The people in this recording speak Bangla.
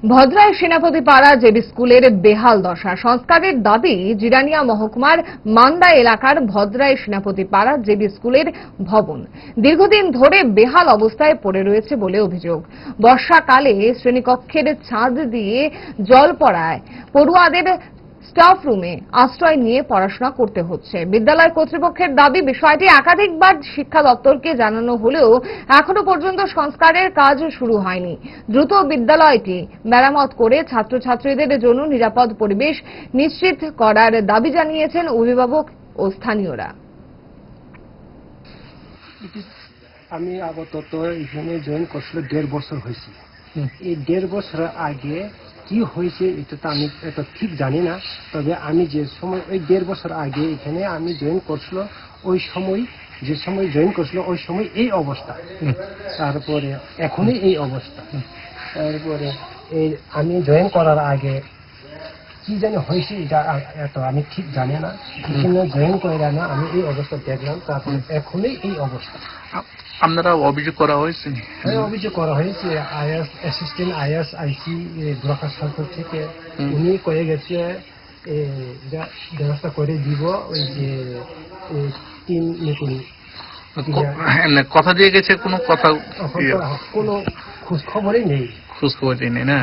ভদ্রায় সেনাপতি পাড়া জেবি স্কুলের বেহাল দশা। সংস্কারের দাবি জিরানিয়া মহকুমার মান্দা এলাকার ভদ্রায় সেনাপতি পাড়া জেবি স্কুলের ভবন দীর্ঘদিন ধরে বেহাল অবস্থায় পড়ে রয়েছে বলে অভিযোগ। বর্ষাকালে শ্রেণীকক্ষের ছাদ দিয়ে জল পড়ায় পড়ুয়াদের স্টাফ রুমে আশ্রয় নিয়ে পড়াশোনা করতে হচ্ছে। বিদ্যালয় কর্তৃপক্ষের দাবি, বিষয়টি একাধিকবার শিক্ষা দপ্তরকে জানানো হলেও এখনো পর্যন্ত সংস্কারের কাজ শুরু হয়নি। দ্রুত বিদ্যালয়টি মেরামত করে ছাত্রছাত্রীদের জন্য নিরাপদ পরিবেশ নিশ্চিত করার দাবি জানিয়েছেন অভিভাবক ও স্থানীয়রা। আমি আপাতত এখানে জয়েন করছিল 1.5 বছর হয়েছে। এই 1.5 বছর আগে কি হয়েছে এটা তো আমি এটা ঠিক জানি না, তবে আমি যে সময় ওই 1.5 বছর আগে এখানে আমি জয়েন করছিল, ওই সময় যে সময় জয়েন করছিল ওই সময় এই অবস্থা, তারপরে এখনই এই অবস্থা। তারপরে এই আমি জয়েন করার আগে কি জানি হয়েছে এটা এত আমি ঠিক জানি না। এখানে জয়েন করে না আমি এই অবস্থা দেখলাম, তারপরে এখনই এই অবস্থা। আপনারা অভিযোগ করা হয়েছে? অভিযোগ করা হয়েছে আইএস অ্যাসিস্ট্যান্ট আইএস আইসি ব্লকার সরকার থেকে, উনি করে গেছে ব্যবস্থা করে দিব। ওই যে টিম মিটিং কথা দিয়ে গেছে, কোনো কথা কোনো খোঁজ খবরই নেই। খোঁজ খবরই নেই না।